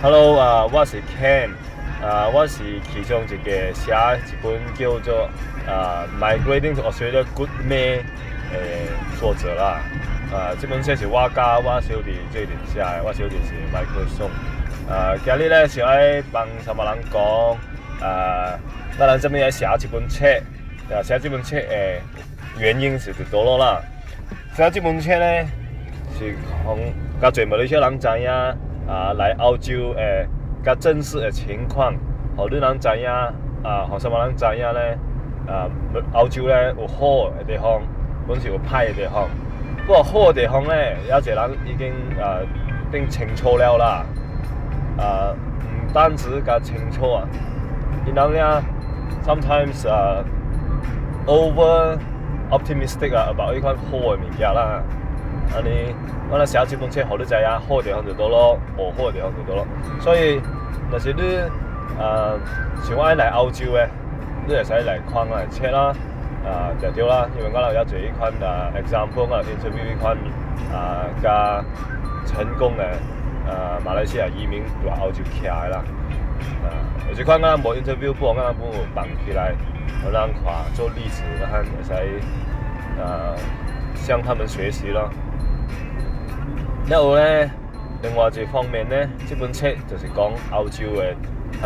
Hello，我是 Ken，我是其中一个写一本叫做Migrating to Australia Good Man 的作者啦。这本书是我甲我小弟最近写的，我小弟是 Soong。今日咧想要帮三百人讲，咱人这边来写这本册，写这本册的原因是多咯啦。写这本册咧是甲侪马来西亚人知影。来澳洲较真实的情况，互你人知影，互什么人知影咧？澳洲咧有好的地方，本是有歹的地方。不过好的地方咧，有一个人已经变清楚了啦。唔单止甲清楚啊，因人咧 sometimes over optimistic about 呢款好的物件啦。安尼，我咧写这本册，互你知影好的地方就多咯，无好的地方就多咯。所以，若是你想爱来澳洲的，你会使来看我的册啦，就对啦。因为我有做呢款example，我 interview 呢款加成功的马来西亚移民来澳洲徛的啦。有一款我无 interview， 不过我本有放起来，互人看做例子，咱会使向他们学习咯。然后咧，另外一方面咧，这本册就是讲澳洲的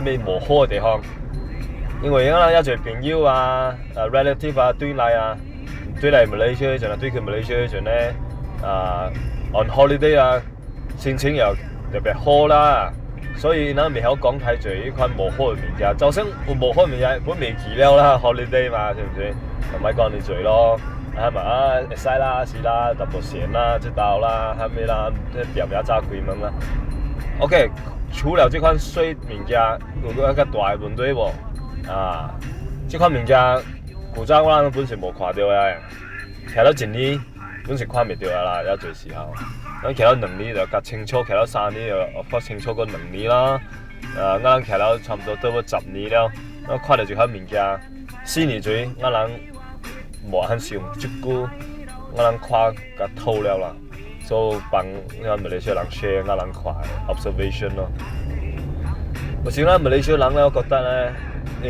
咩无好的地方。因为我有一个朋友relative 对来马来西亚嗰陣對去馬來西亞嗰陣咧on holiday 心情又特別好啦，所以咱未曉講太多呢款無好嘅物件。就算有無好嘅物件，本未記了啦 ，holiday 嘛，是唔是？就咪講你多咯。係咪會使啦，是啦，淡薄鹹啦，即道啦，係咪啦？店也早關門啦。OK， 除了這款水物件，有一個大嘅問題無？這款物件古早我本是無看到嘅，徛到一年本是看未到啦，有最時候。咱徛到2年就較清楚，徛到3年就較清楚過2年啦。我人徛到差唔多到要10年了，我看到這款物件4年前，我人無很想即久，我人看甲透了啦，所以幫咱馬來西亞人 share 我人看 observation 咯。有時咱馬來西亞人咧，我覺得咧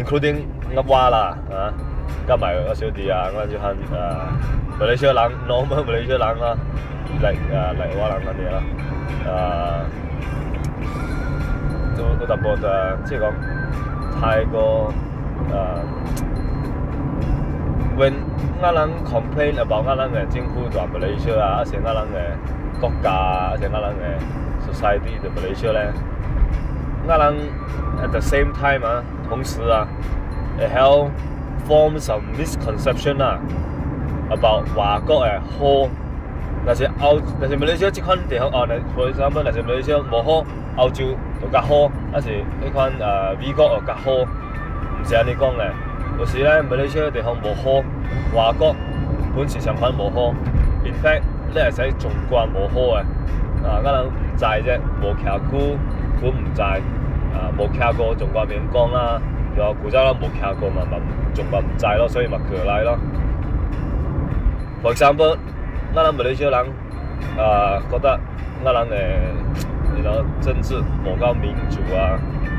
，including 我啦，加埋我小弟我就看馬來西亞人 normal 馬來西亞人啦，嚟我人嗰啲啦，都淡薄即係講太過when 我人 complain about 我人嘅政府在馬來西亞而且我人嘅國家而且我人嘅 society 在馬來西亞咧，我人 at the same time 同時會曉 form some misconception about 外國嘅好，但是馬來西亞這款地方for example， 但是馬來西亞無好，澳洲就較好，而是呢款美國就較好，唔是安尼講嘅。有時咧，馬來西亞地方無好，外國本是相反無好。In fact， 你會使仲慣無好嘅。我人唔知啫，無徛久，本唔知。無徛過仲慣免講啦。又古早咱無徛過嘛，仲慣唔知咯，所以咪過來咯。For example， 我人馬來西亞人覺得我人嘅政治無夠民主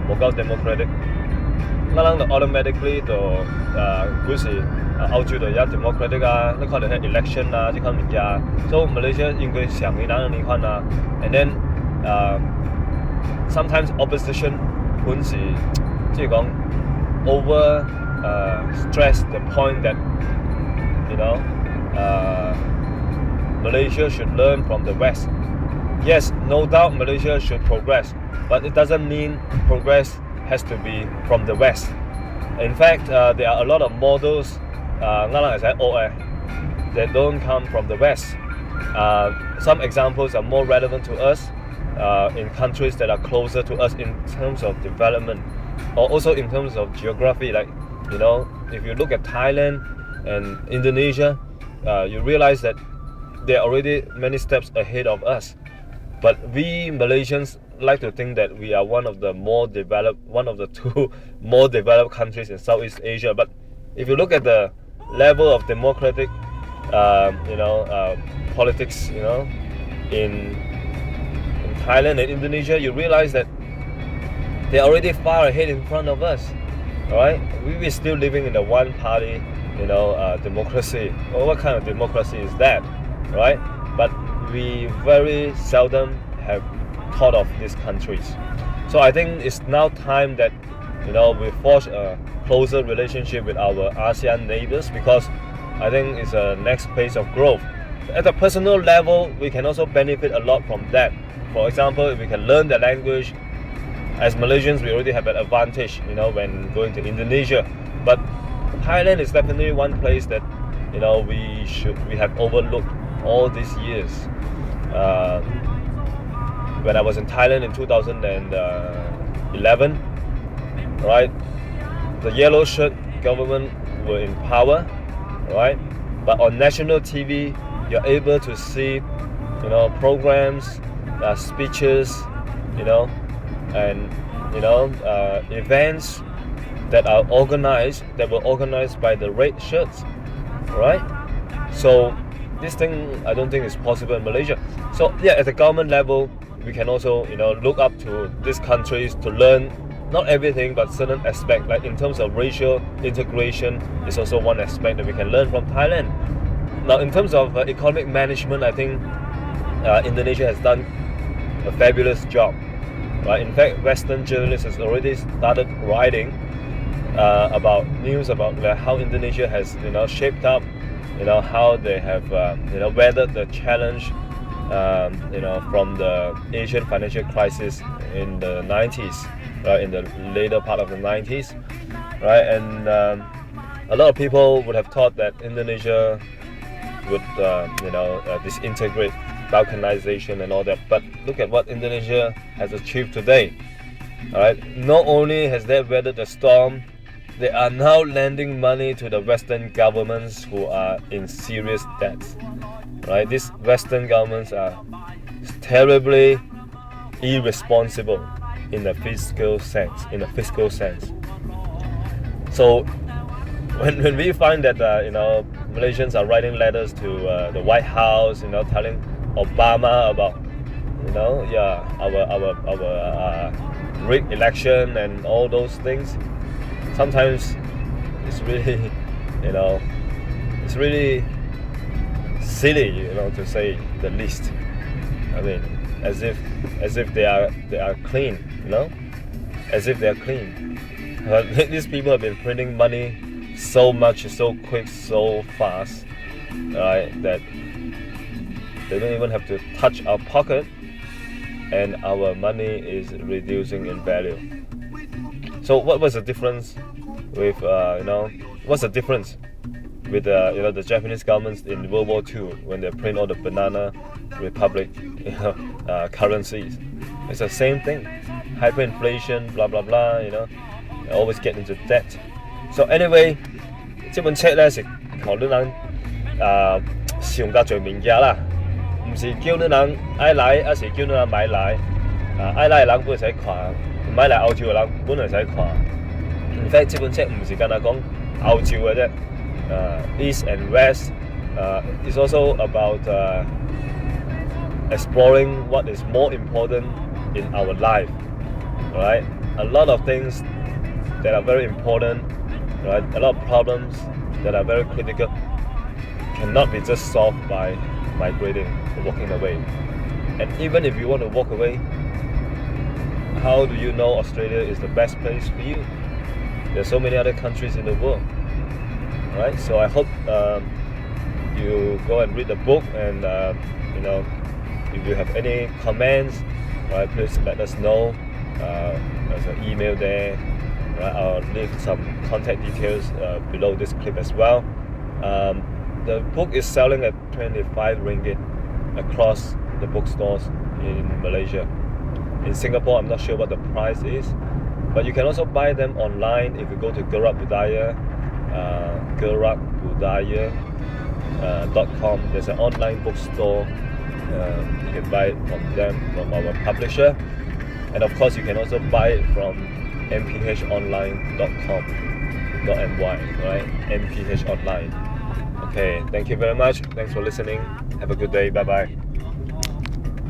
無夠 democratic。我人就 automatically 就嗰時澳洲就有 democratic你看到係 election 呢款物件，所以馬來西亞應該上嘅呢款and then sometimes opposition 本是即係講 over stress the point that Malaysia should learn from the West. Yes, no doubt Malaysia should progress, but it doesn't mean progress has to be from the West. In fact, there are a lot of models that don't come from the West. Some examples are more relevant to us in countries that are closer to us in terms of development, or also in terms of geography. Like, if you look at Thailand and Indonesia, you realize that they're already many steps ahead of us. But we Malaysians like to think that we are one of the two more developed countries in Southeast Asia. But if you look at the level of democratic, politics, in Thailand and Indonesia, you realize that They're already far ahead in front of us. Alright? We're still living in the one party, democracy. Well, what kind of democracy is that? Right? But we very seldom have thought of these countries. So I think it's now time that we forge a closer relationship with our ASEAN neighbours, because I think it's a next phase of growth. At a personal level, we can also benefit a lot from that. For example, if we can learn the language, as Malaysians, we already have an advantage, when going to Indonesia. But Thailand is definitely one place that, we have overlooked all these years. When I was in Thailand in 2011, right, the yellow shirt government were in power, right? But on national TV, you're able to see, programs, speeches, and events that were organized by the red shirts, right? So this thing I don't think is possible in Malaysia. So yeah, at the government level, we can also look up to these countries to learn not everything, but certain aspect. Like in terms of racial integration is also one aspect that we can learn from Thailand. Now in terms of economic management, I think Indonesia has done a fabulous job. Right? In fact, Western journalists has already started writing about news about how Indonesia has shaped up, how they have weathered the challenge, from the Asian financial crisis in the 90s, right? In the later part of the 90s, right? And a lot of people would have thought that Indonesia would disintegrate, balkanization and all that, but look at what Indonesia has achieved today. All right, not only has they weathered the storm, they are now lending money to the Western governments who are in serious debts. Right, these Western governments are terribly irresponsible in the fiscal sense. So when we find that Malaysians are writing letters to the White House, telling Obama about our rigged election and all those things, sometimes it's really silly, to say the least. I mean, as if they are clean, as if they are clean. But these people have been printing money so much, so quick, so fast, right, that they don't even have to touch our pocket, and our money is reducing in value. So what was the difference with what's the difference with the Japanese governments in World War II when they print all the banana republic currencies? It's the same thing. Hyperinflation, blah blah blah. Always get into debt. So anyway, 這本冊咧是求你人上較最物件啦，唔是叫你人愛來，還是叫你人買來。愛來嘅人本會使看，買來歐洲嘅人本會使看。In fact， 這本冊唔是單單講歐洲嘅啫。East and West, it's also about exploring what is more important in our life, right? A lot of things that are very important, right? A lot of problems that are very critical cannot be just solved by migrating or walking away. And even if you want to walk away, how do you know Australia is the best place for you? There's so many other countries in the world. Right, so I hope you go and read the book, and if you have any comments, right, please let us know. There's an email there. Right, I'll leave some contact details below this clip as well. The book is selling at 25 ringgit across the bookstores in Malaysia. In Singapore, I'm not sure what the price is, but you can also buy them online if you go to Gerak Budaya. gerakbudaya.com. There's an online bookstore. You can buy it from our publisher, and of course you can also buy it from mphonline.com.my, right? MPH Online. Okay, thank you very much. Thanks for listening. Have a good day. Bye bye.